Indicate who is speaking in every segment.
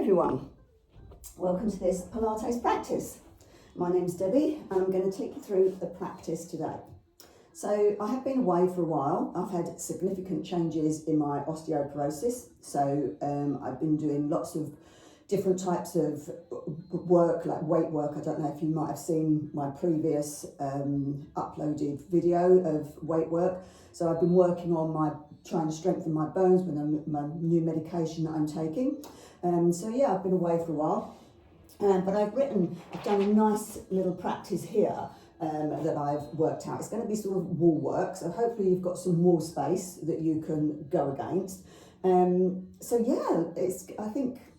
Speaker 1: everyone, welcome to this Pilates practice. My name's Debbie and I'm going to take you through the practice today. So I have been away for a while. I've had significant changes in my osteoporosis, so I've been doing lots of different types of work, like weight work. I don't know if you might have seen my previous uploaded video of weight work. So I've been working on trying to strengthen my bones with my new medication that I'm taking. So yeah, I've been away for a while, but I've done a nice little practice here that I've worked out. It's going to be sort of wall work, so hopefully you've got some wall space that you can go against. So yeah,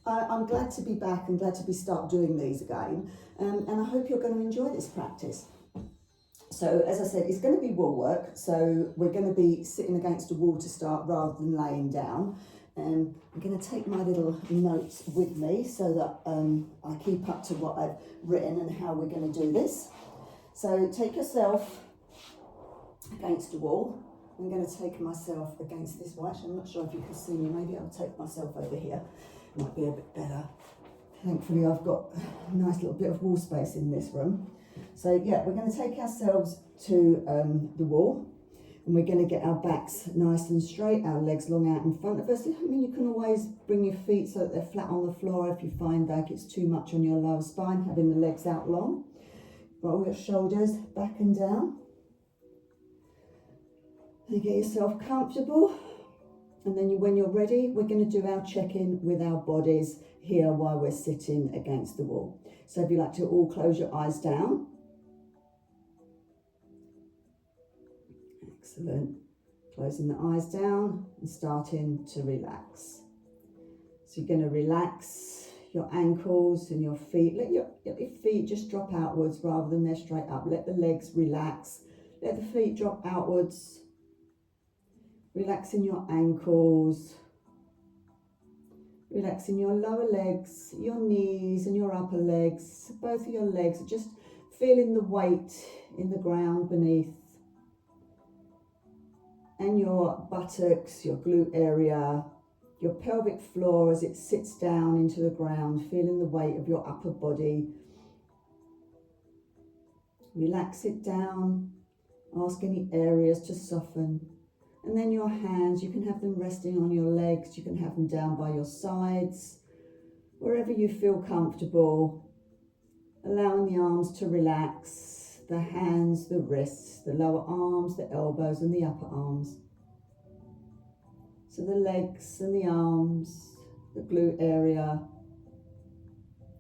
Speaker 1: I'm glad to be back and glad to start doing these again, and I hope you're going to enjoy this practice. So as I said, it's going to be wall work, so we're going to be sitting against a wall to start rather than laying down. I'm going to take my little notes with me so that I keep up to what I've written and how we're going to do this. So take yourself against a wall. I'm going to take myself against this wall. Actually, I'm not sure if you can see me. Maybe I'll take myself over here. Might be a bit better. Thankfully, I've got a nice little bit of wall space in this room. So yeah, we're going to take ourselves to the wall. And we're going to get our backs nice and straight, our legs long out in front of us. I mean, you can always bring your feet so that they're flat on the floor if you find like it's too much on your lower spine, having the legs out long. Roll your shoulders back and down. And get yourself comfortable. And then when you're ready, we're going to do our check-in with our bodies here while we're sitting against the wall. So if you like to all close your eyes down. Excellent. Closing the eyes down and starting to relax. So you're going to relax your ankles and your feet. Let your feet just drop outwards rather than they're straight up. Let the legs relax. Let the feet drop outwards. Relaxing your ankles. Relaxing your lower legs, your knees and your upper legs. Both of your legs, just feeling the weight in the ground beneath. And your buttocks, your glute area, your pelvic floor as it sits down into the ground, feeling the weight of your upper body. Relax it down, ask any areas to soften. And then your hands, you can have them resting on your legs, you can have them down by your sides, wherever you feel comfortable. Allowing the arms to relax. The hands, the wrists, the lower arms, the elbows and the upper arms. So the legs and the arms, the glute area,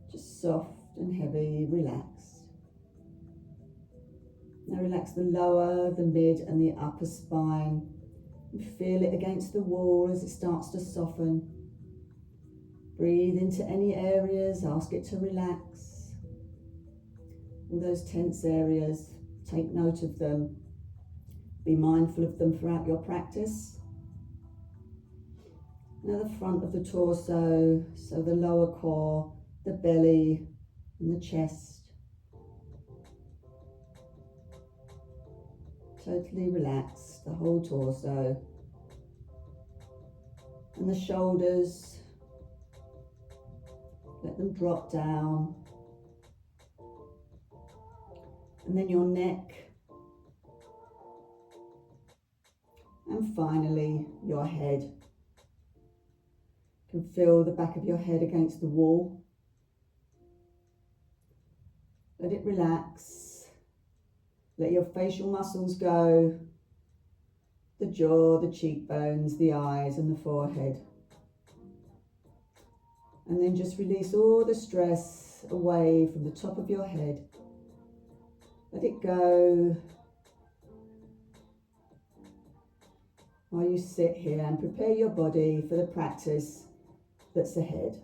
Speaker 1: just soft and heavy, relaxed. Now relax the lower, the mid and the upper spine. And feel it against the wall as it starts to soften. Breathe into any areas, ask it to relax. All those tense areas, take note of them. Be mindful of them throughout your practice. Now the front of the torso, so the lower core, the belly and the chest. Totally relaxed, the whole torso. And the shoulders, let them drop down. And then your neck, and finally your head. You can feel the back of your head against the wall. Let it relax. Let your facial muscles go, the jaw, the cheekbones, the eyes and the forehead. And then just release all the stress away from the top of your head. Let it go while you sit here and prepare your body for the practice that's ahead.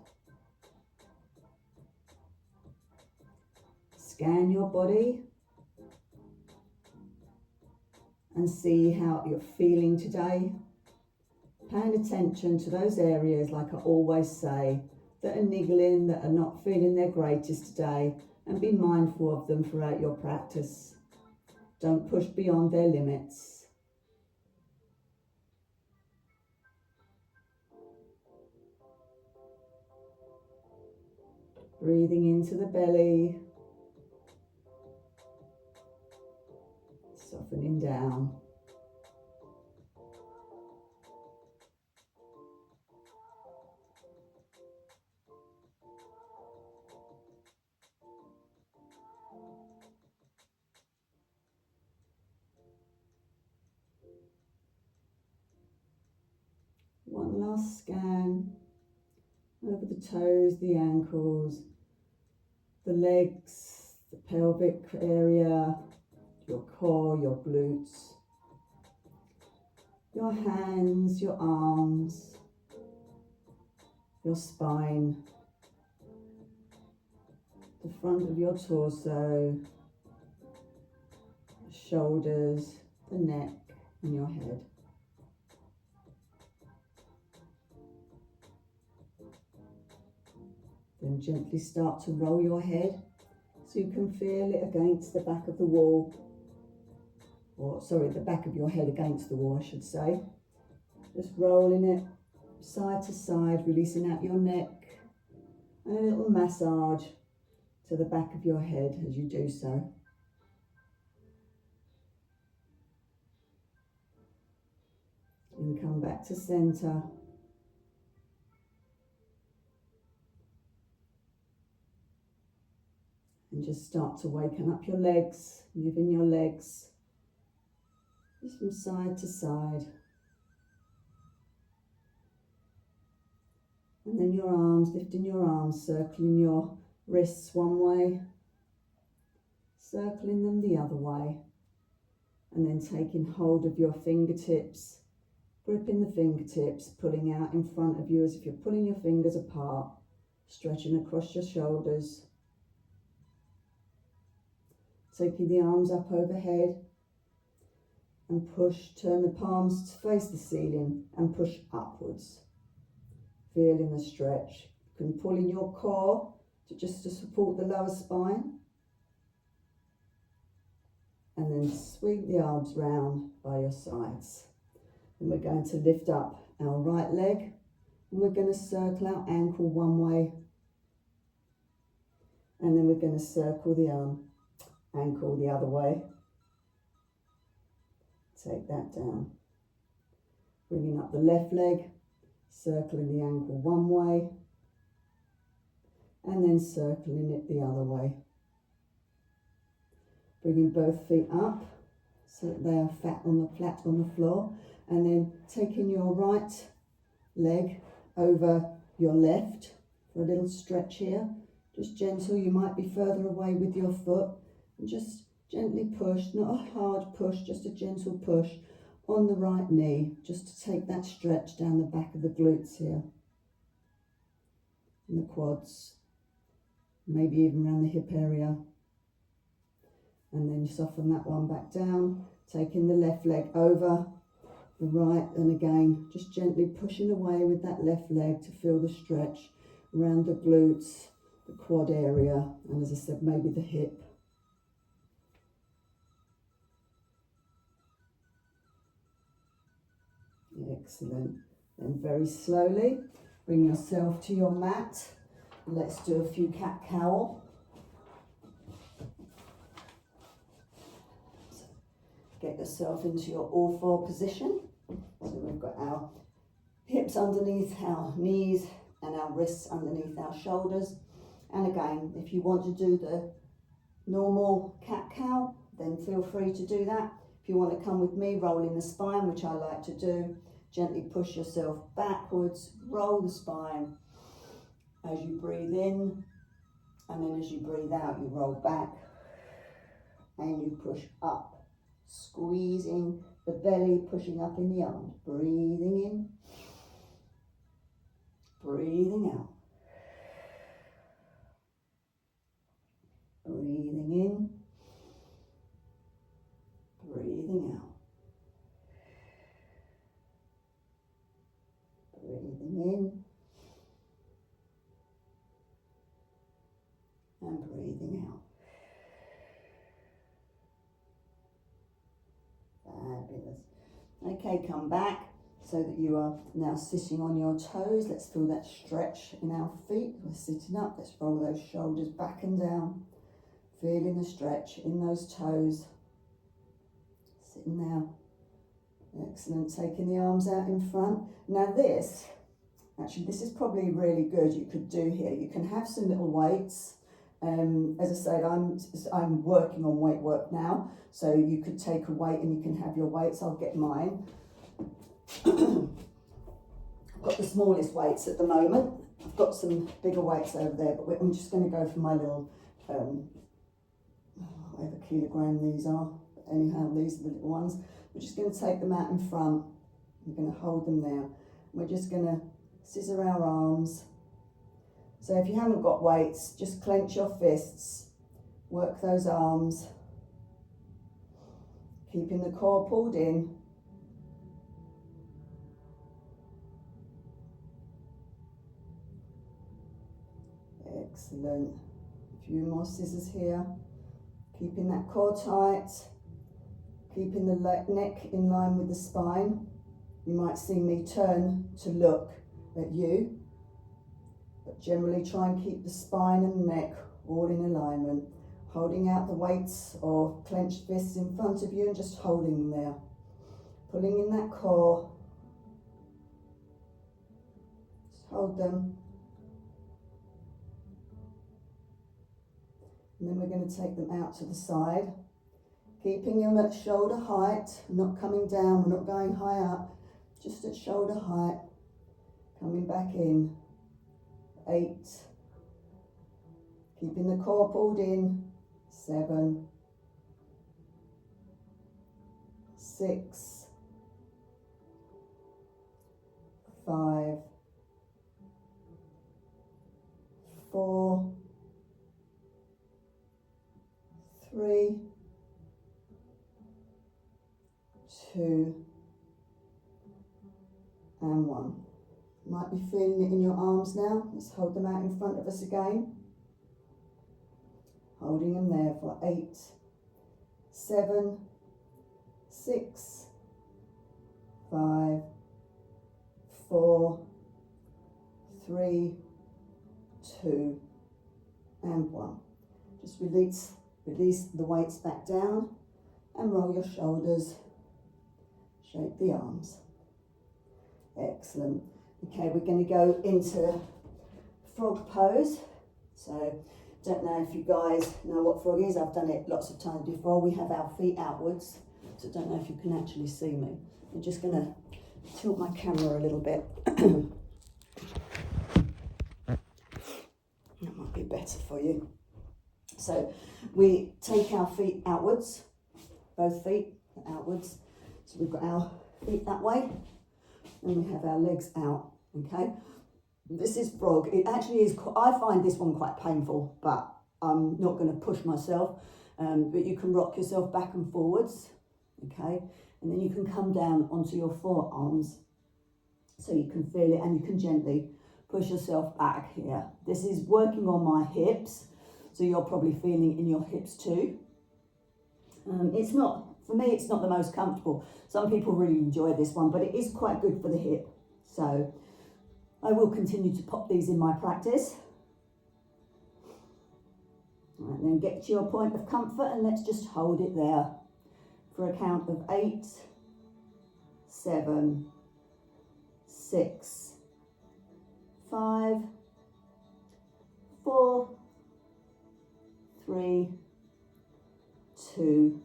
Speaker 1: Scan your body and see how you're feeling today. Paying attention to those areas, like I always say, that are niggling, that are not feeling their greatest today. And be mindful of them throughout your practice. Don't push beyond their limits. Breathing into the belly, softening down. One last scan over the toes, the ankles, the legs, the pelvic area, your core, your glutes, your hands, your arms, your spine, the front of your torso, the shoulders, the neck and your head. Then gently start to roll your head so you can feel it against the back of the wall, or sorry, the back of your head against the wall, I should say. Just rolling it side to side, releasing out your neck, and a little massage to the back of your head as you do so. And come back to centre. And just start to waken up your legs, moving your legs just from side to side. And then your arms, lifting your arms, circling your wrists one way, circling them the other way. And then taking hold of your fingertips, gripping the fingertips, pulling out in front of you as if you're pulling your fingers apart, stretching across your shoulders. Taking the arms up overhead and push, turn the palms to face the ceiling and push upwards. Feeling the stretch. You can pull in your core to support the lower spine. And then sweep the arms round by your sides. And we're going to lift up our right leg and we're going to circle our ankle one way. And then we're going to circle the ankle the other way. Take that down. Bringing up the left leg, circling the ankle one way, and then circling it the other way. Bringing both feet up so that they are flat on the floor, and then taking your right leg over your left for a little stretch here. Just gentle, you might be further away with your foot, and just gently push, not a hard push, just a gentle push on the right knee, just to take that stretch down the back of the glutes here, and the quads, maybe even around the hip area. And then soften that one back down, taking the left leg over the right, and again, just gently pushing away with that left leg to feel the stretch around the glutes, the quad area, and as I said, maybe the hip. Excellent. Then very slowly, bring yourself to your mat. Let's do a few cat-cow. So get yourself into your all-four position. So we've got our hips underneath our knees and our wrists underneath our shoulders. And again, if you want to do the normal cat-cow, then feel free to do that. If you want to come with me, rolling the spine, which I like to do, gently push yourself backwards, roll the spine as you breathe in, and then as you breathe out, you roll back and you push up, squeezing the belly, pushing up in the arms, breathing in, breathing out, breathing in, breathing out. Breathing in and breathing out. Fabulous. Okay, come back. so that you are now sitting on your toes. Let's feel that stretch in our feet. We're sitting up. Let's roll those shoulders back and down. Feeling the stretch in those toes. Sitting there. Excellent. Taking the arms out in front. Now this is probably really good you could do here. You can have some little weights. As I said, I'm working on weight work now, so you could take a weight and you can have your weights. I'll get mine. I've got the smallest weights at the moment. I've got some bigger weights over there, but I'm just going to go for my little, whatever kilogram these are. But anyhow, these are the little ones. We're just going to take them out in front. We're going to hold them there. We're just going to scissor our arms. So if you haven't got weights, just clench your fists, work those arms, keeping the core pulled in. Excellent. A few more scissors here. Keeping that core tight, keeping the neck in line with the spine. You might see me turn to look at you, but generally try and keep the spine and the neck all in alignment. Holding out the weights or clenched fists in front of you and just holding them there. Pulling in that core. Just hold them. And then we're going to take them out to the side. Keeping them at shoulder height, not coming down, we're not going high up, just at shoulder height. Coming back in. 8. Keeping the core pulled in. 7. 6. 5. 4. 3. 2. And 1. You might be feeling it in your arms now. Let's hold them out in front of us again. Holding them there for 8, 7, 6, 5, 4, 3, 2, and 1. Just release the weights back down and roll your shoulders. Shake the arms. Excellent. Okay, we're going to go into frog pose. So, don't know if you guys know what frog is. I've done it lots of times before. We have our feet outwards, so don't know if you can actually see me. I'm just going to tilt my camera a little bit. That might be better for you. So, we take our feet outwards, both feet outwards. So we've got our feet that way, and we have our legs out, okay? This is frog. It actually is, I find this one quite painful, but I'm not going to push myself. But you can rock yourself back and forwards, okay? And then you can come down onto your forearms so you can feel it, and you can gently push yourself back here. This is working on my hips, so you're probably feeling it in your hips too. It's not, for me, it's not the most comfortable. Some people really enjoy this one, but it is quite good for the hip. So I will continue to pop these in my practice. And then get to your point of comfort, and let's just hold it there for a count of 8, 7, 6, 5, 4, 3, 2,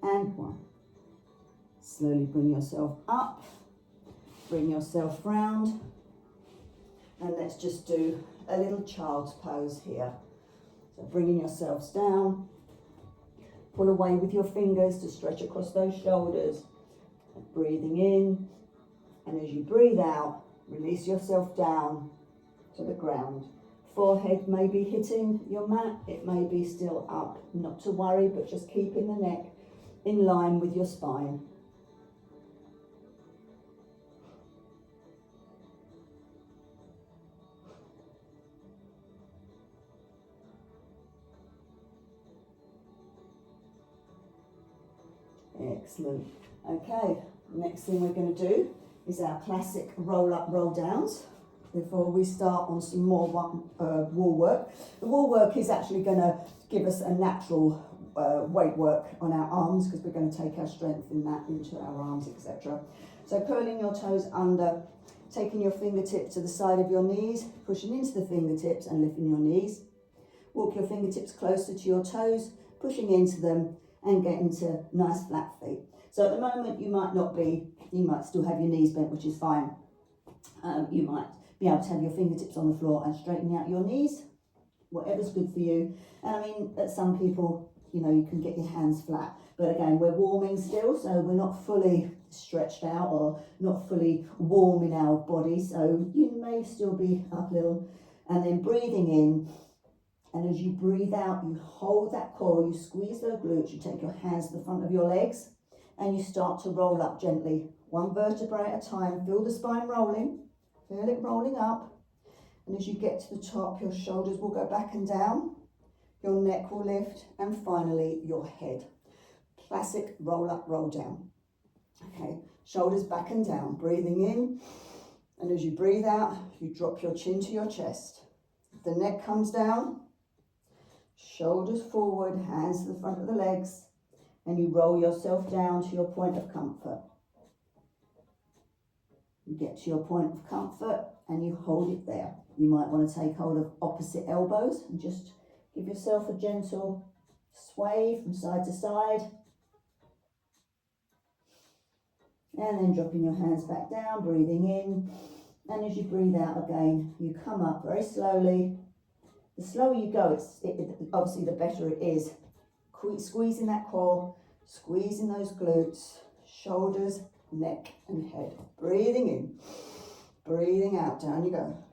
Speaker 1: and 1. Slowly bring yourself up, bring yourself round, and let's just do a little child's pose here. So bringing yourselves down, pull away with your fingers to stretch across those shoulders, breathing in, and as you breathe out, release yourself down to the ground. Forehead may be hitting your mat, it may be still up, not to worry, but just keeping the neck in line with your spine. Excellent. Okay, Next thing we're going to do is our classic roll up, roll downs before we start on some more wall work. The wall work is actually going to give us a natural weight work on our arms, because we're going to take our strength in that into our arms, etc. So curling your toes under, taking your fingertips to the side of your knees, pushing into the fingertips and lifting your knees. Walk your fingertips closer to your toes, pushing into them and getting to nice flat feet. So at the moment you might still have your knees bent, which is fine. You might be able to have your fingertips on the floor and straighten out your knees, whatever's good for you. And I mean, at some people, you can get your hands flat. But again, we're warming still, so we're not fully stretched out or not fully warm in our body. So you may still be up a little. And then breathing in. And as you breathe out, you hold that core, you squeeze those glutes, you take your hands to the front of your legs, and you start to roll up gently, one vertebrae at a time. Feel the spine rolling, feel it rolling up. And as you get to the top, your shoulders will go back and down, your neck will lift, and finally your head. Classic roll up, roll down. Okay, shoulders back and down, breathing in. And as you breathe out, you drop your chin to your chest. The neck comes down, shoulders forward, hands to the front of the legs, and you roll yourself down to your point of comfort. You get to your point of comfort and you hold it there. You might want to take hold of opposite elbows and just give yourself a gentle sway from side to side. And then dropping your hands back down, breathing in. And as you breathe out again, you come up very slowly. The slower you go, obviously the better it is. Squeezing that core, squeezing those glutes, shoulders, neck and head. Breathing in, breathing out, down you go.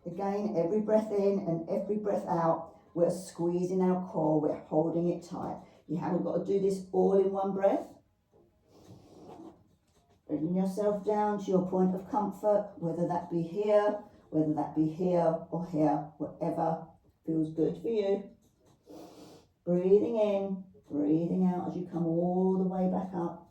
Speaker 1: Again, every breath in and every breath out, we're squeezing our core, we're holding it tight. You haven't got to do this all in one breath. Bringing yourself down to your point of comfort, whether that be here, whether that be here or here, whatever feels good for you. Breathing in, breathing out as you come all the way back up.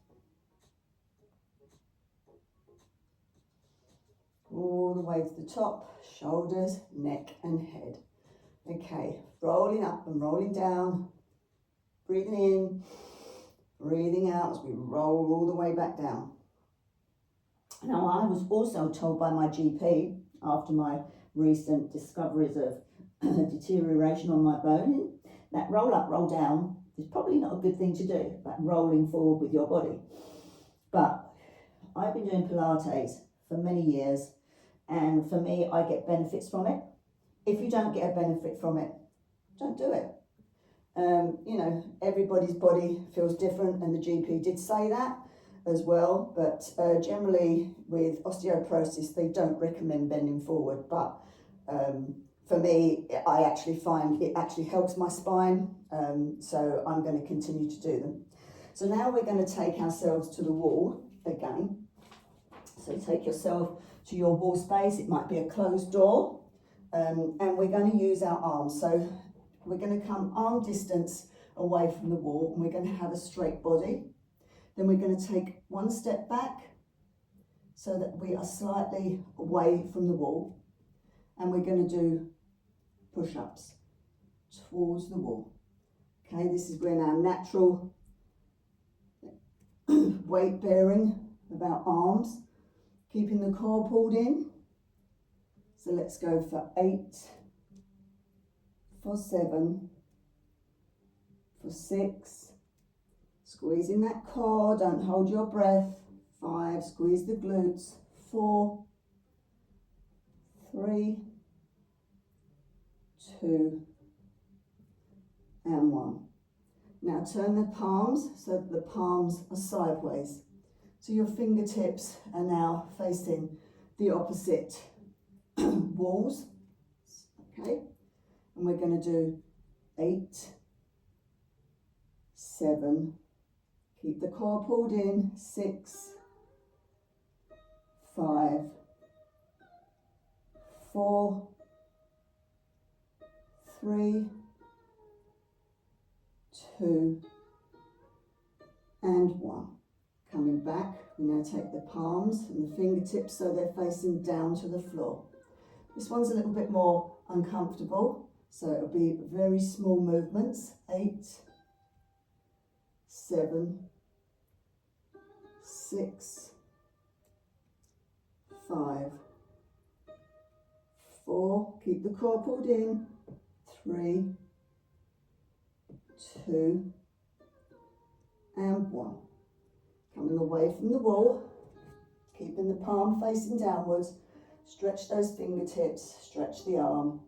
Speaker 1: All the way to the top, shoulders, neck and head. Okay, rolling up and rolling down. Breathing in, breathing out as we roll all the way back down. Now, I was also told by my GP, after my recent discoveries of deterioration on my bone, that roll up, roll down is probably not a good thing to do, like rolling forward with your body. But I've been doing Pilates for many years, and for me, I get benefits from it. If you don't get a benefit from it, don't do it. Everybody's body feels different, and the GP did say that as well, but generally with osteoporosis, they don't recommend bending forward, but for me, I actually find it actually helps my spine, so I'm going to continue to do them. So now we're going to take ourselves to the wall again. So take yourself to your wall space. It might be a closed door, and we're going to use our arms. So we're going to come arm distance away from the wall, and we're going to have a straight body. Then we're going to take one step back so that we are slightly away from the wall, and we're going to do push-ups towards the wall. Okay, this is when our natural weight bearing of our arms, keeping the core pulled in. So let's go for 8, for 7, for 6, squeezing that core, don't hold your breath. 5, squeeze the glutes. 4, 3, 2, and 1. Now turn the palms so that the palms are sideways. So your fingertips are now facing the opposite walls. Okay, and we're going to do 8, 7, keep the core pulled in, 6, 5, 4, 3, 2, and 1. Coming back, we now take the palms and the fingertips so they're facing down to the floor. This one's a little bit more uncomfortable, so it'll be very small movements. 8, 7, 6, 5, 4, keep the core pulled in, 3, 2, and 1. Coming away from the wall, keeping the palm facing downwards, stretch those fingertips, stretch the arm.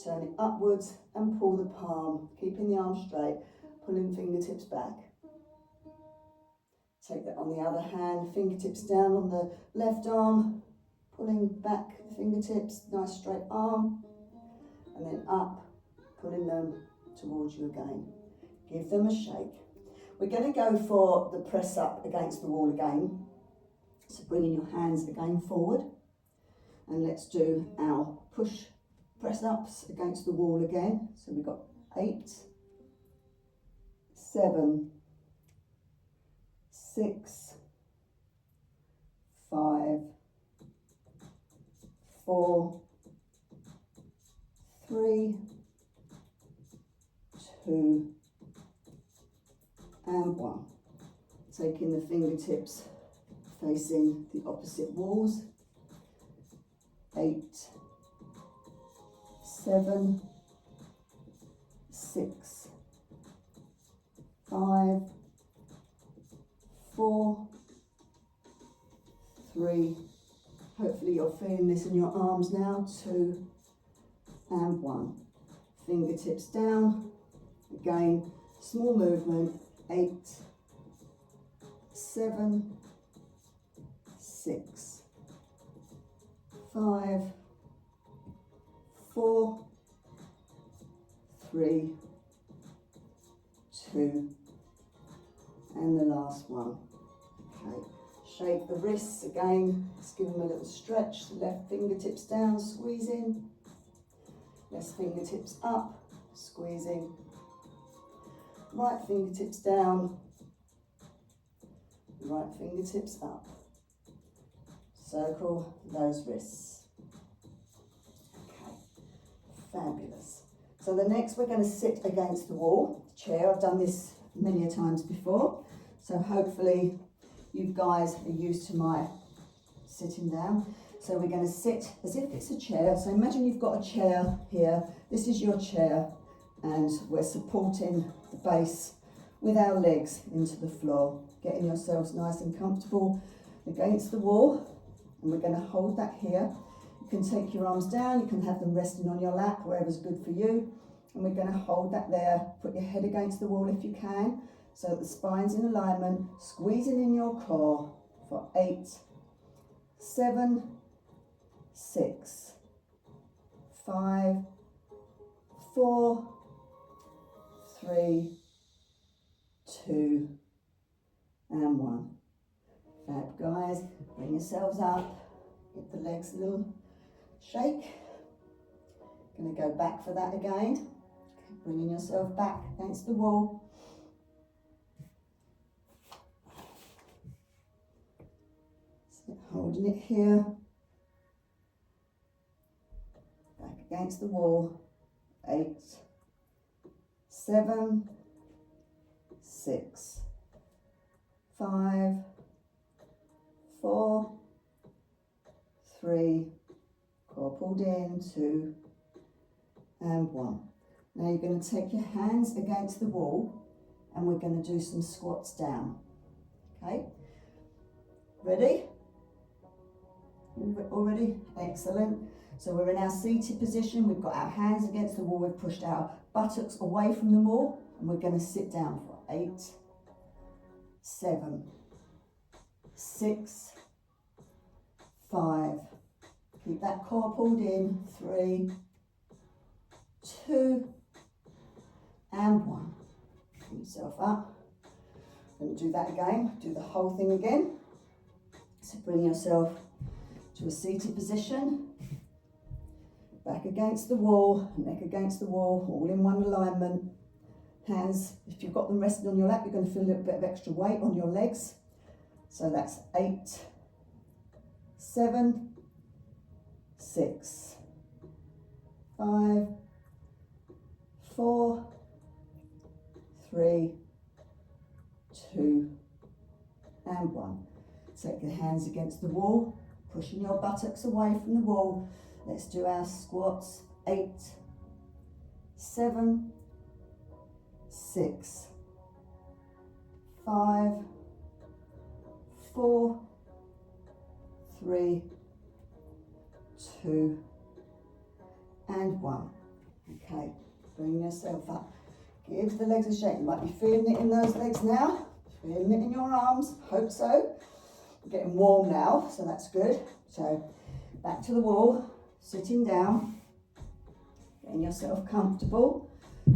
Speaker 1: Turn it upwards and pull the palm, keeping the arm straight, pulling fingertips back. Take that on the other hand, fingertips down on the left arm, pulling back the fingertips, nice straight arm, and then up, pulling them towards you again. Give them a shake. We're going to go for the press up against the wall again. So bringing your hands again forward, and let's do our push press ups against the wall again. So we've got 8, 7, 6, 5, 4, 3, 2, and 1. Taking the fingertips facing the opposite walls. 8, 7, 6, 5, 4, 3, hopefully you're feeling this in your arms now, 2, and 1. Fingertips down, again, small movement, 8, 7, 6, 5, 4, 3, 2, and the last one. Okay, shake the wrists again, just give them a little stretch, left fingertips down, squeezing, left fingertips up, squeezing, right fingertips down, right fingertips up. Circle those wrists. Okay, fabulous. So the next we're going to sit against the wall, chair. I've done this many a times before, so hopefully you guys are used to my sitting down. So we're going to sit as if it's a chair. So imagine you've got a chair here. This is your chair, and we're supporting the base with our legs into the floor, getting yourselves nice and comfortable against the wall. And we're going to hold that here. You can take your arms down, you can have them resting on your lap, wherever's good for you. And we're going to hold that there. Put your head against the wall if you can, so that the spine's in alignment, squeezing in your core for 8, 7, 6, 5, 4, 3, 2, and 1. Fab, guys. Bring yourselves up. Get the legs a little shake. Going to go back for that again. Bringing yourself back against the wall. Holding it here. Back against the wall. 8, 7, 6, 5, 4, 3, core pulled in, 2, and 1. Now you're going to take your hands against the wall and we're going to do some squats down. Okay, ready? Already? Excellent. So we're in our seated position, we've got our hands against the wall, we've pushed our buttocks away from the wall, and we're going to sit down for 8, 7, 6, 5, keep that core pulled in, 3, 2, and 1. Pull yourself up. Going to do that again, do the whole thing again. So bring yourself to a seated position, back against the wall, neck against the wall, all in one alignment. Hands, if you've got them resting on your lap, you're going to feel a little bit of extra weight on your legs. So that's 8, 7, 6, 5, 4, 3, 2, and 1. Take your hands against the wall, pushing your buttocks away from the wall. Let's do our squats. 8, 7, 6, 5, 4, 3, 2, and 1. Okay, bring yourself up. Give the legs a shake. You might be feeling it in those legs now, feeling it in your arms. Hope so. We're getting warm now, so that's good. So back to the wall, sitting down, getting yourself comfortable.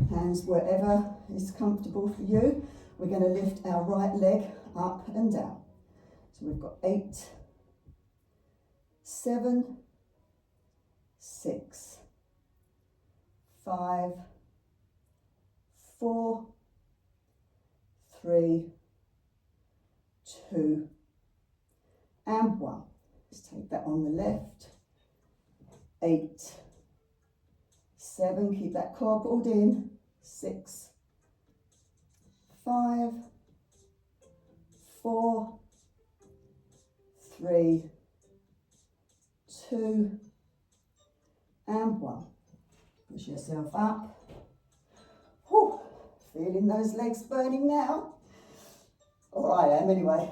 Speaker 1: Hands wherever is comfortable for you. We're going to lift our right leg up and down. So we've got 8, 7, 6, 5, 4, 3, 2, and 1. Let's take that on the left. 8, 7, keep that core pulled in. 6, 5, 4, 3, 2, and 1. Push yourself up. Whew, feeling those legs burning now? Or I am anyway.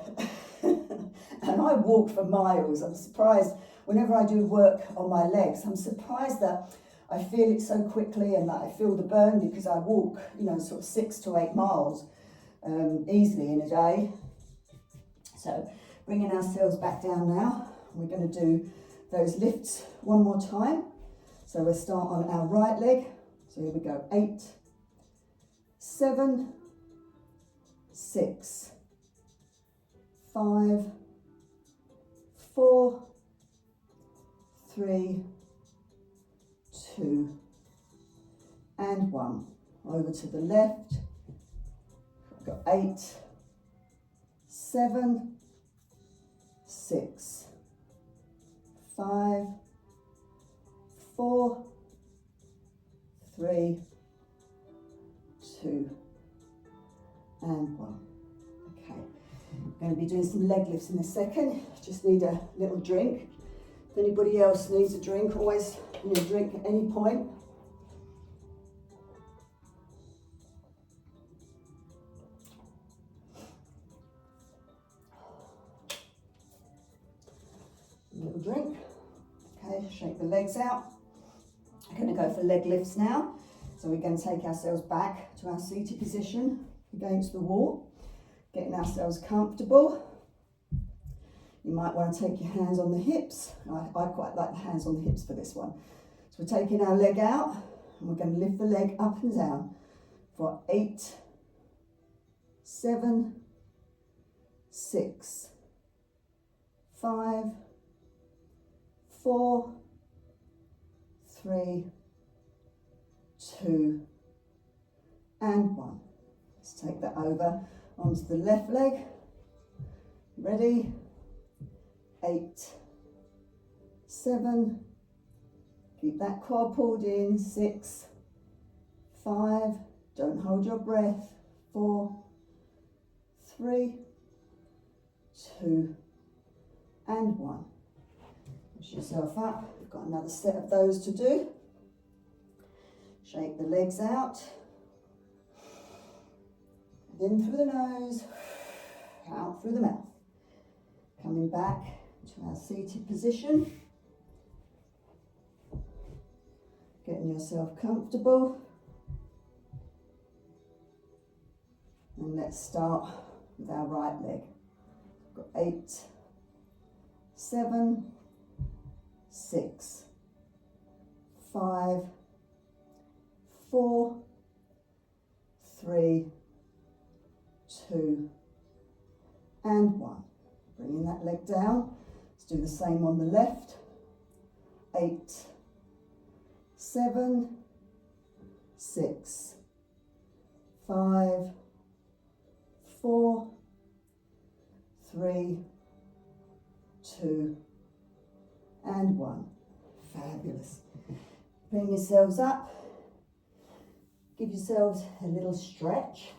Speaker 1: And I walk for miles. I'm surprised whenever I do work on my legs, I'm surprised that I feel it so quickly and that I feel the burn, because I walk, you know, sort of 6 to 8 miles easily in a day. So bringing ourselves back down now, we're going to do those lifts one more time. So we'll start on our right leg. So here we go. 8, 7, 6, 5, 4, 3, 2, and 1. Over to the left. We've got 8, 7, 6, 5, 4, 3, 2, and 1. Okay, I'm going to be doing some leg lifts in a second. Just need a little drink. If anybody else needs a drink, always drink at any point. A little drink. Okay, shake the legs out. I'm going to go for leg lifts now. So we're going to take ourselves back to our seated position against the wall, getting ourselves comfortable. You might want to take your hands on the hips. I quite like the hands on the hips for this one. So we're taking our leg out and we're going to lift the leg up and down for 8, 7, 6, 5, 4, 3, 2, and 1. Let's take that over onto the left leg. Ready? 8, 7, keep that quad pulled in. 6, 5, don't hold your breath. 4, 3, 2, and 1. Push yourself up. We've got another set of those to do. Shake the legs out. In through the nose, out through the mouth. Coming back to our seated position. Getting yourself comfortable. And let's start with our right leg. We've got 8, 7, 6, 5, 4, 3, 2, and 1. Bringing that leg down. Let's do the same on the left. 8, 7, 6, 5, 4, 3, 2, and 1. Fabulous. Bring yourselves up. Give yourselves a little stretch.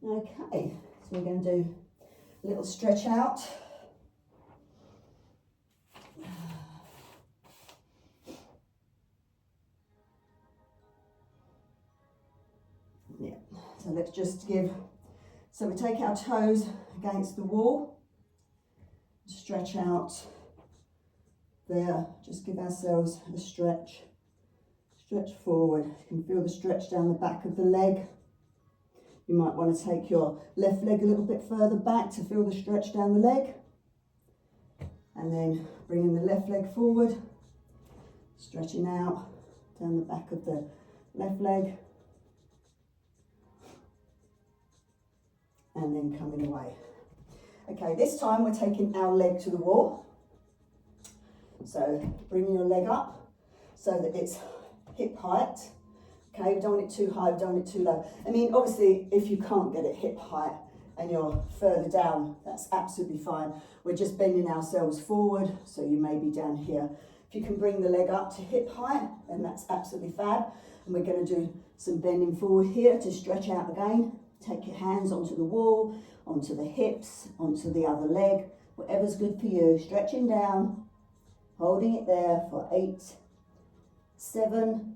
Speaker 1: Okay, so we're going to do a little stretch out. Yeah, so let's just so we take our toes against the wall, stretch out there, just give ourselves a stretch forward. You can feel the stretch down the back of the leg. You might want to take your left leg a little bit further back to feel the stretch down the leg. And then bringing the left leg forward, stretching out down the back of the left leg. And then coming away. Okay, this time we're taking our leg to the wall. So bringing your leg up so that it's hip height. Okay, we don't want it too high, we don't want it too low. I mean, obviously, if you can't get it hip height and you're further down, that's absolutely fine. We're just bending ourselves forward, so you may be down here. If you can bring the leg up to hip height, then that's absolutely fab. And we're going to do some bending forward here to stretch out again. Take your hands onto the wall, onto the hips, onto the other leg, whatever's good for you. Stretching down, holding it there for 8, 7,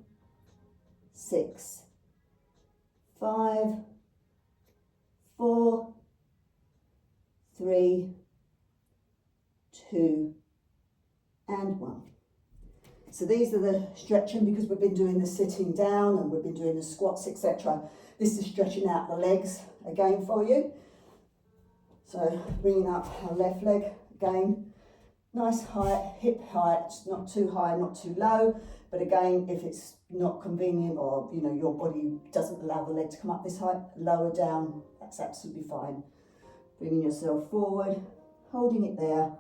Speaker 1: 6, 5, 4, 3, 2, and 1. So these are the stretching, because we've been doing the sitting down and we've been doing the squats, etc. This is stretching out the legs again for you. So bringing up our left leg again, nice height, hip height, not too high, not too low. But again, if it's not convenient or your body doesn't allow the leg to come up this height, lower down, that's absolutely fine. Bringing yourself forward, holding it there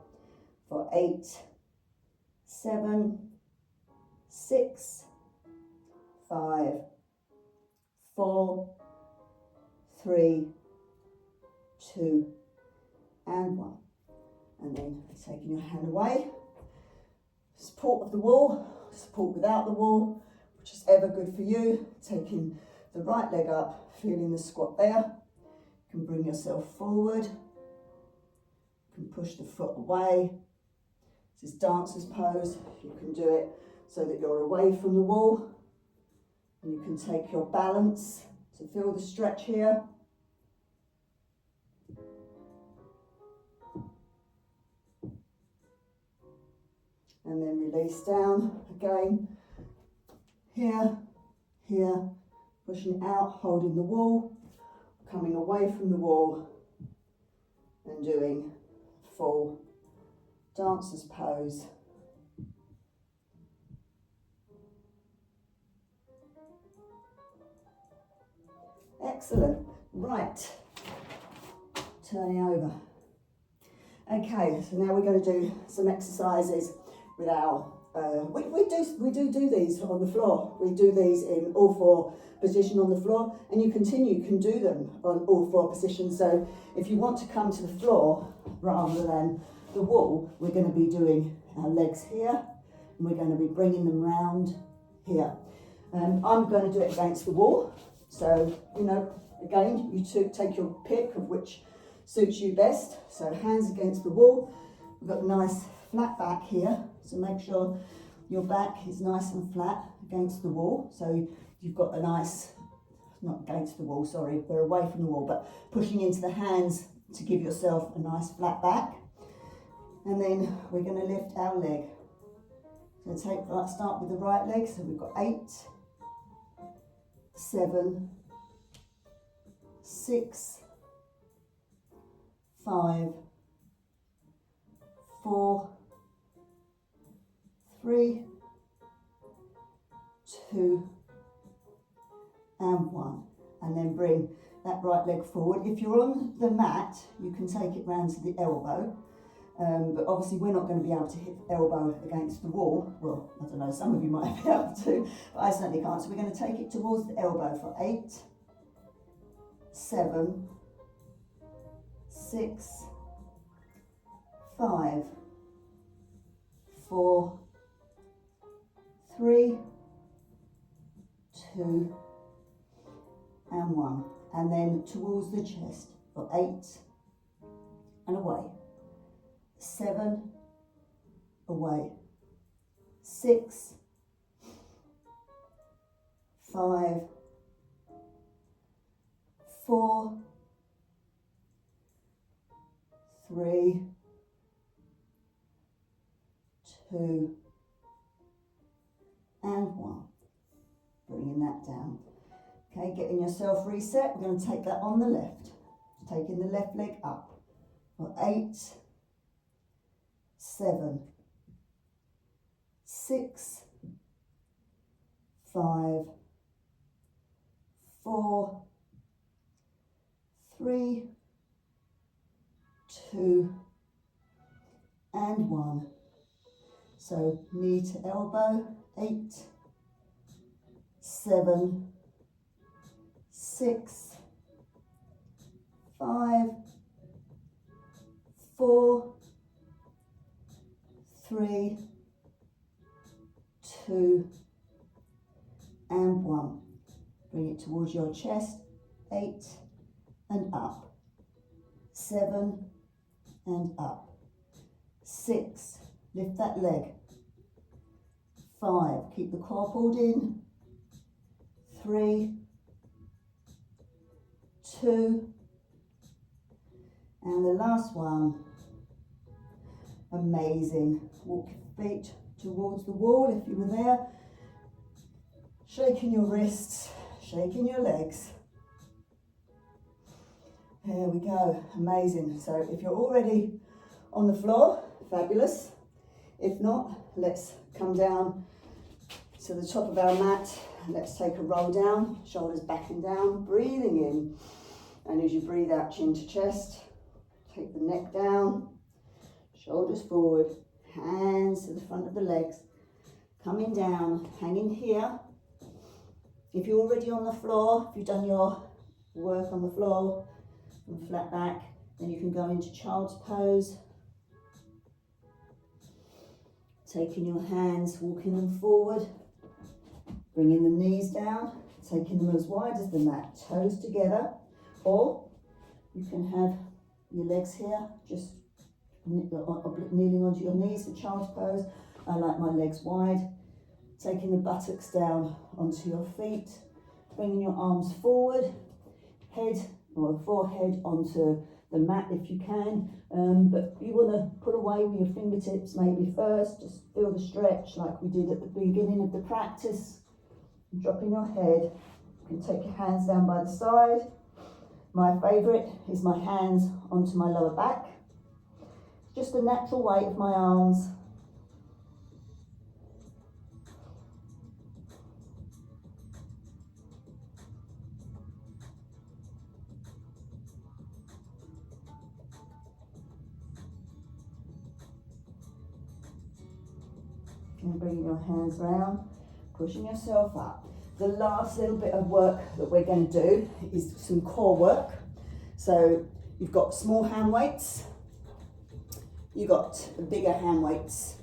Speaker 1: for 8, 7, 6, 5, 4, 3, 2, and 1. And then taking your hand away. Support of the wall, support without the wall, which is ever good for you. Taking the right leg up, feeling the squat there. You can bring yourself forward. You can push the foot away. This is dancer's pose. You can do it so that you're away from the wall. And you can take your balance to feel the stretch here. And then release down again. Here, here, pushing out, holding the wall, coming away from the wall, and doing full dancer's pose. Excellent. Right. Turning over. Okay, so now we're going to do some exercises with our, we do these on the floor. We do these in all 4 positions on the floor, and you can do them on all 4 positions. So if you want to come to the floor rather than the wall, we're going to be doing our legs here, and we're going to be bringing them round here. I'm going to do it against the wall. So, again, you take your pick of which suits you best. So hands against the wall. We've got a nice flat back here. So make sure your back is nice and flat against the wall. So you've got a nice, not against the wall, sorry, we're away from the wall, but pushing into the hands to give yourself a nice flat back. And then we're going to lift our leg. So start with the right leg. So we've got 8, 7, 6, 5, 4, 3, 2, and 1. And then bring that right leg forward. If you're on the mat, you can take it round to the elbow. but obviously we're not going to be able to hit the elbow against the wall. Well, I don't know, some of you might be able to, but I certainly can't. So we're going to take it towards the elbow for 8, 7, 6, 5, 4, 3, 2, and 1. And then towards the chest for 8, and away. 7, away. 6, 5, 4, 3, 2, and 1. Bringing that down. Okay, getting yourself reset. We're going to take that on the left. Taking the left leg up. For 8, 7, 6, 5, 4, 3, 2, and 1. So knee to elbow, 8, 7, 6, 5, 4, 3, 2, and 1. Bring it towards your chest, 8, and up. 7, and up. 6, lift that leg. 5, keep the core pulled in. 3, 2, and the last one. Amazing. Walk your feet towards the wall if you were there. Shaking your wrists, shaking your legs. There we go, amazing. So if you're already on the floor, fabulous. If not, let's come down to the top of our mat. Let's take a roll down, shoulders back and down, breathing in. And as you breathe out, chin to chest, take the neck down, shoulders forward, hands to the front of the legs, coming down, hanging here. If you're already on the floor, if you've done your work on the floor and flat back, then you can go into child's pose. Taking your hands, walking them forward, bringing the knees down, taking them as wide as the mat, toes together, or you can have your legs here, just kneeling onto your knees for child's pose. I like my legs wide. Taking the buttocks down onto your feet, bringing your arms forward, head or forehead onto the mat if you can, but you want to put away with your fingertips maybe first, just feel the stretch like we did at the beginning of the practice. Dropping your head, you can take your hands down by the side. My favourite is my hands onto my lower back. Just the natural weight of my arms. And bringing your hands round, pushing yourself up. The last little bit of work that we're going to do is some core work. So you've got small hand weights, you've got bigger hand weights,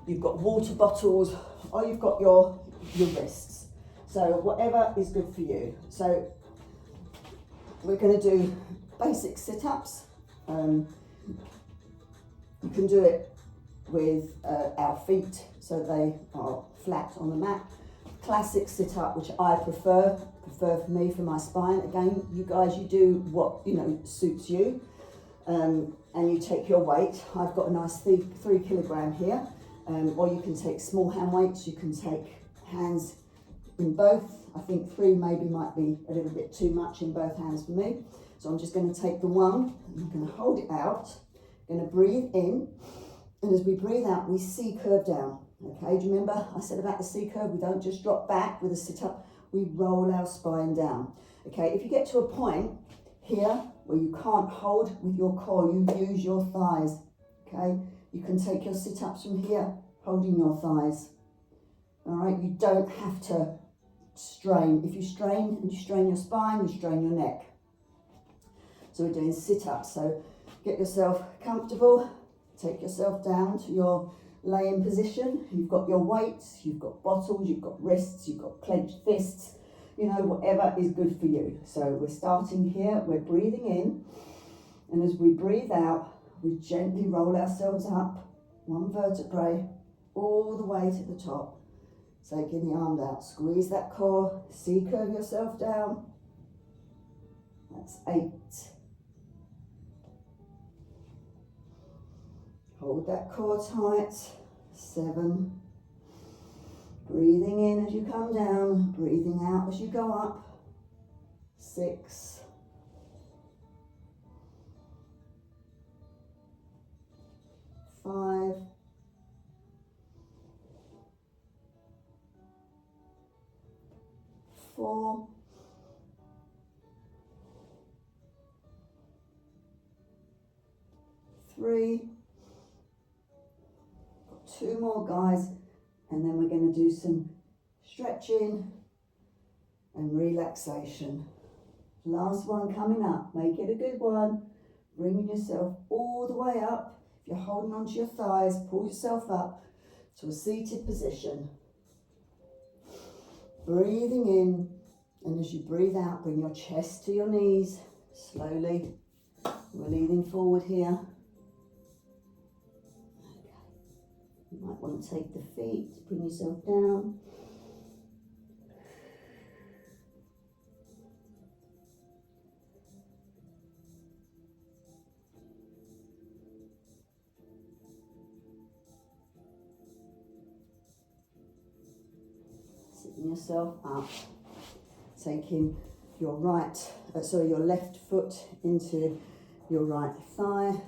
Speaker 1: you've got water bottles, or you've got your wrists. So whatever is good for you. So we're going to do basic sit-ups. You can do it with our feet so they are flat on the mat. Classic sit-up, which I prefer for me, for my spine. Again, you guys, you do what suits you, and you take your weight. I've got a nice 3 kilogram here, or you can take small hand weights. You can take hands in both. I think 3 maybe might be a little bit too much in both hands for me. So I'm just going to take the one, and I'm going to hold it out. I'm going to breathe in. And as we breathe out, we C-curve down. Okay, do you remember I said about the C-curve? We don't just drop back with a sit-up, we roll our spine down. Okay, if you get to a point here where you can't hold with your core, you use your thighs. okay? You can take your sit-ups from here, holding your thighs. All right, you don't have to strain. If you strain and you strain your spine, you strain your neck. So we're doing sit-ups. So get yourself comfortable, take yourself down to your lay-in position. You've got your weights, you've got bottles, you've got wrists, you've got clenched fists, you know, whatever is good for you. So we're starting here, we're breathing in, and as we breathe out, we gently roll ourselves up, one vertebrae, all the way to the top. Taking the arms out, squeeze that core, C-curve yourself down. That's 8. Hold that core tight, 7. Breathing in as you come down, breathing out as you go up, 6. 5. 4. 3. 2 more, guys, and then we're going to do some stretching and relaxation. Last one coming up. Make it a good one. Bringing yourself all the way up. If you're holding onto your thighs, pull yourself up to a seated position. Breathing in, and as you breathe out, bring your chest to your knees. Slowly, we're leaning forward here. Okay. You might want to take the feet, bring yourself down. Sitting yourself up, taking your your left foot into your right thigh.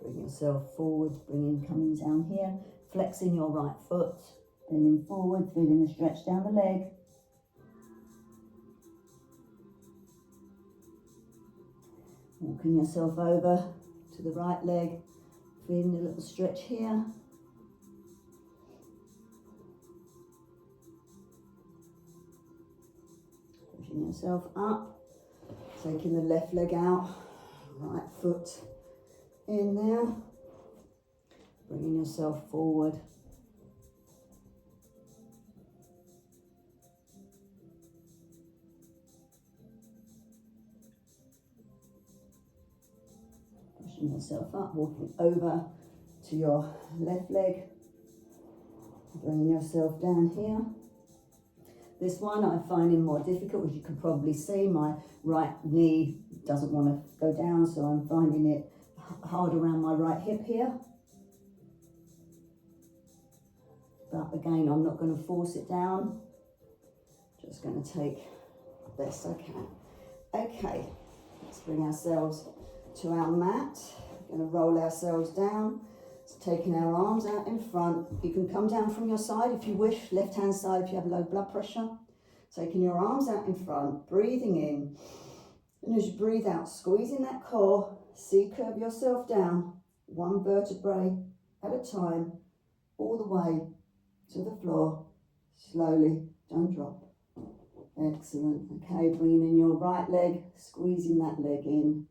Speaker 1: Bring yourself forward, coming down here, flexing your right foot, bending forward, feeling the stretch down the leg. Walking yourself over to the right leg, feeling a little stretch here. Pushing yourself up, taking the left leg out, right foot in there, bringing yourself forward. Pushing yourself up, walking over to your left leg, bringing yourself down here. This one I'm finding more difficult, as you can probably see. My right knee doesn't want to go down, so I'm finding it hard around my right hip here. But again, I'm not going to force it down. Just going to take the best I can. Okay, let's bring ourselves to our mat. We're going to roll ourselves down. So taking our arms out in front. You can come down from your side if you wish, left hand side if you have low blood pressure. Taking your arms out in front, breathing in. And as you breathe out, squeezing that core, C-curve yourself down, one vertebrae at a time, all the way to the floor. Slowly, don't drop. Excellent. Okay, bringing in your right leg, squeezing that leg in.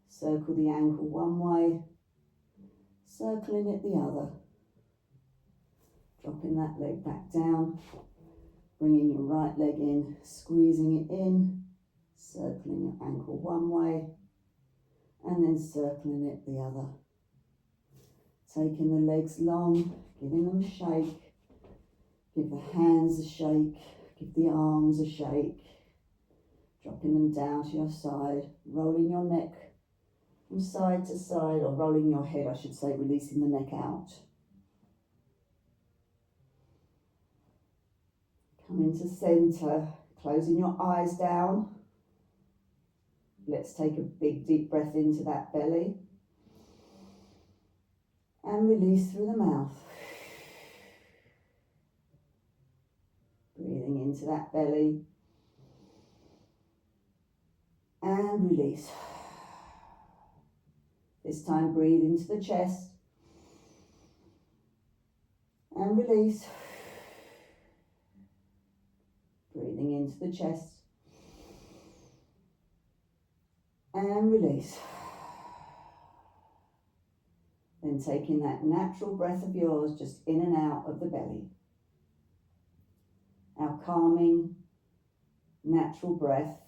Speaker 1: Circle the ankle one way, circling it the other. Dropping that leg back down, bringing your right leg in, squeezing it in, circling your ankle one way, and then circling it the other. Taking the legs long, giving them a shake. Give the hands a shake, give the arms a shake. Dropping them down to your side, rolling your neck from side to side, or rolling your head, I should say, releasing the neck out. Coming to center, closing your eyes down. Let's take a big deep breath into that belly. And release through the mouth. Breathing into that belly. And release. This time breathe into the chest and release. Breathing into the chest and release. Then taking that natural breath of yours just in and out of the belly. Our calming, natural breath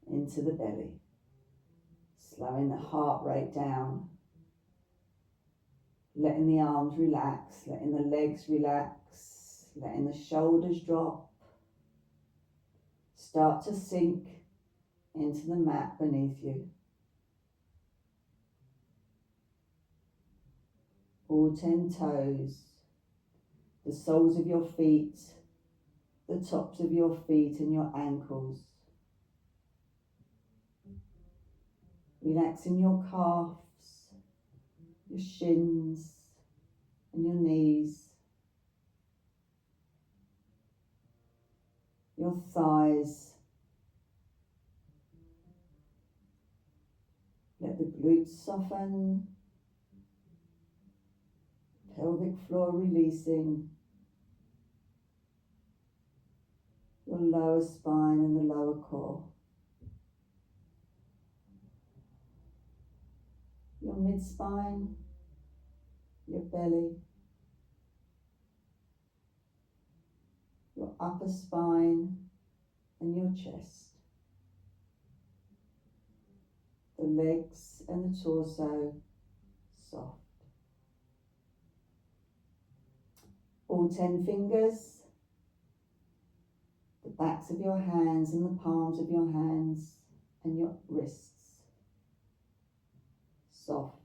Speaker 1: into the belly. Slowing the heart rate down. Letting the arms relax, letting the legs relax, letting the shoulders drop. Start to sink into the mat beneath you. All 10 toes, the soles of your feet, the tops of your feet and your ankles. Relaxing your calves, your shins and your knees, your thighs. Let the glutes soften, pelvic floor releasing, your lower spine and the lower core, your mid-spine, your belly, your upper spine and your chest, the legs and the torso soft. All 10 fingers, the backs of your hands and the palms of your hands and your wrists soft.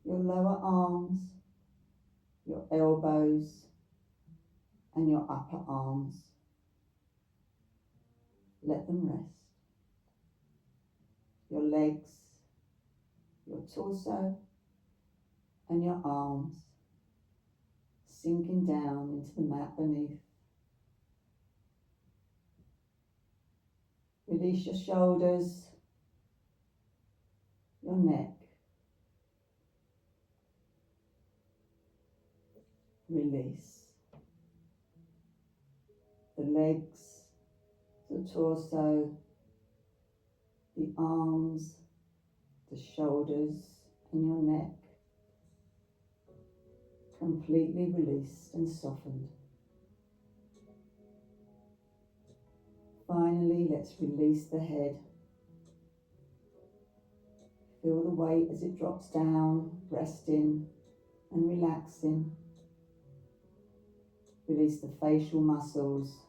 Speaker 1: Your lower arms, your elbows and your upper arms. Let them rest. Your legs, your torso and your arms sinking down into the mat beneath. Release your shoulders, your neck. Release the legs, the torso, the arms, the shoulders and your neck. Completely released and softened. Finally, let's release the head. Feel the weight as it drops down, resting and relaxing. Release the facial muscles.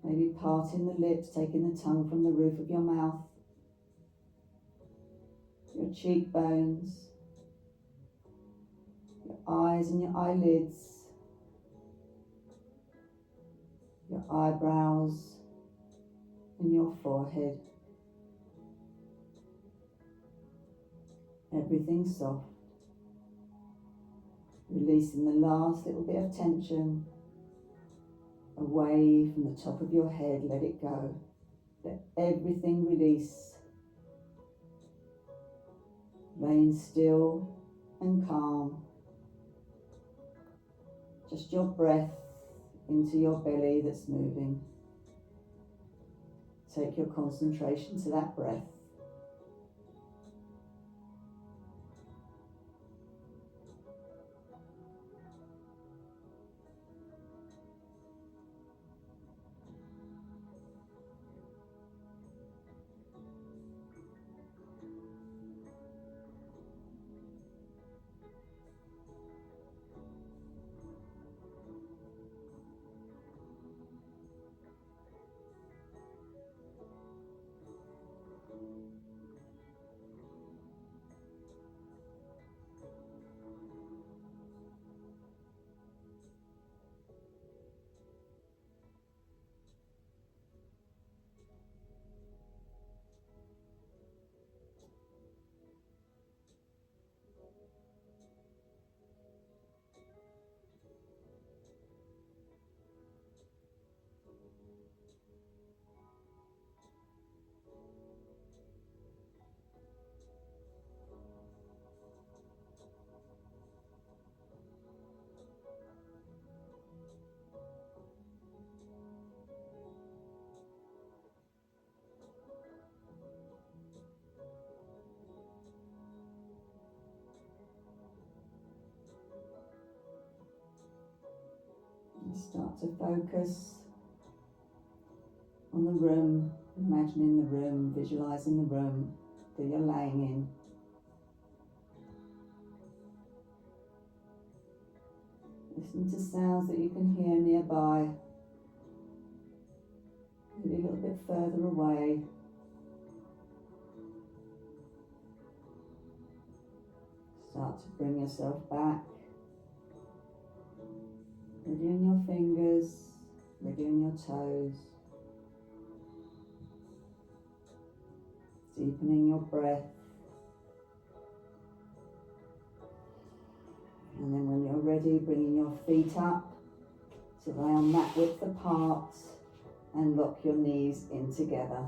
Speaker 1: Maybe parting the lips, taking the tongue from the roof of your mouth. Your cheekbones, your eyes and your eyelids, your eyebrows and your forehead. Everything soft. Releasing the last little bit of tension away from the top of your head. Let it go. Let everything release. Laying still and calm. Just your breath into your belly that's moving. Take your concentration to that breath. Start to focus on the room, imagining the room, visualising the room that you're laying in. Listen to sounds that you can hear nearby, maybe a little bit further away. Start to bring yourself back, reviewing your fingers, reviewing your toes, deepening your breath. And then when you're ready, bringing your feet up so they are mat width apart, and lock your knees in together.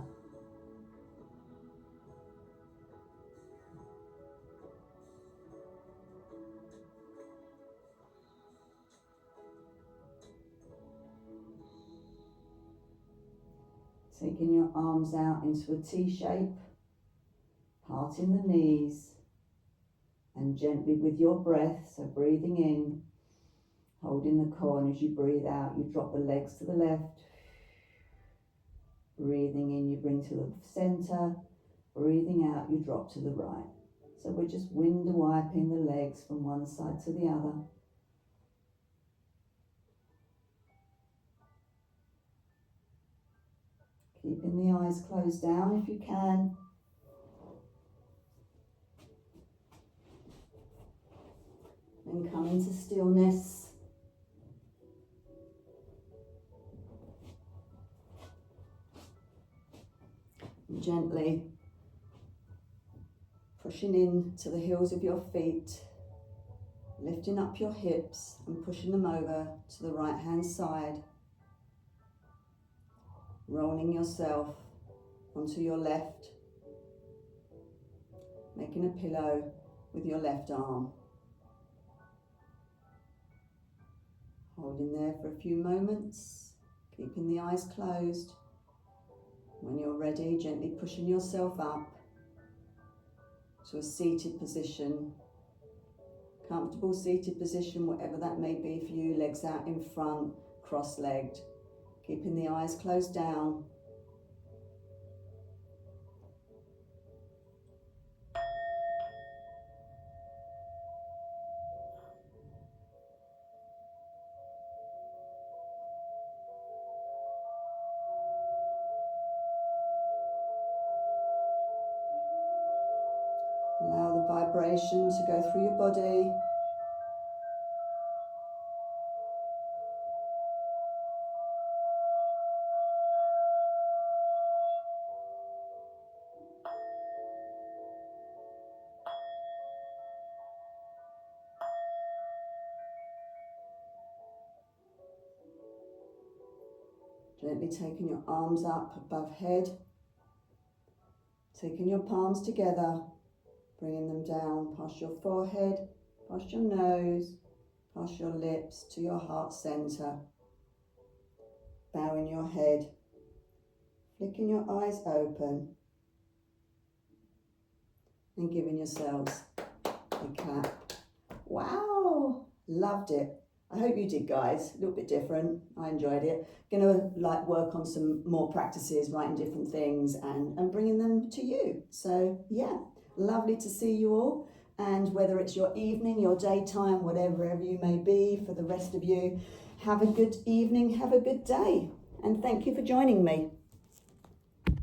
Speaker 1: Taking your arms out into a T shape, parting the knees, and gently with your breath, so breathing in, holding the core, and as you breathe out, you drop the legs to the left. Breathing in, you bring to the centre. Breathing out, you drop to the right. So we're just window wiping the legs from one side to the other. Keeping the eyes closed down if you can. Then come into stillness. And gently pushing in to the heels of your feet, lifting up your hips and pushing them over to the right hand side. Rolling yourself onto your left, making a pillow with your left arm. Holding there for a few moments, keeping the eyes closed. When you're ready, gently pushing yourself up to a seated position. Comfortable seated position, whatever that may be for you, legs out in front, cross-legged. Keeping the eyes closed down. Allow the vibration to go through your body. Gently taking your arms up above head, taking your palms together, bringing them down past your forehead, past your nose, past your lips to your heart center. Bowing your head, flicking your eyes open, and giving yourselves a clap. Wow, loved it. I hope you did, guys. A little bit different. I enjoyed it. Gonna work on some more practices, writing different things and bringing them to you. So yeah, lovely to see you all. And whether it's your evening, your daytime, whatever you may be, for the rest of you, have a good evening, have a good day. And thank you for joining me.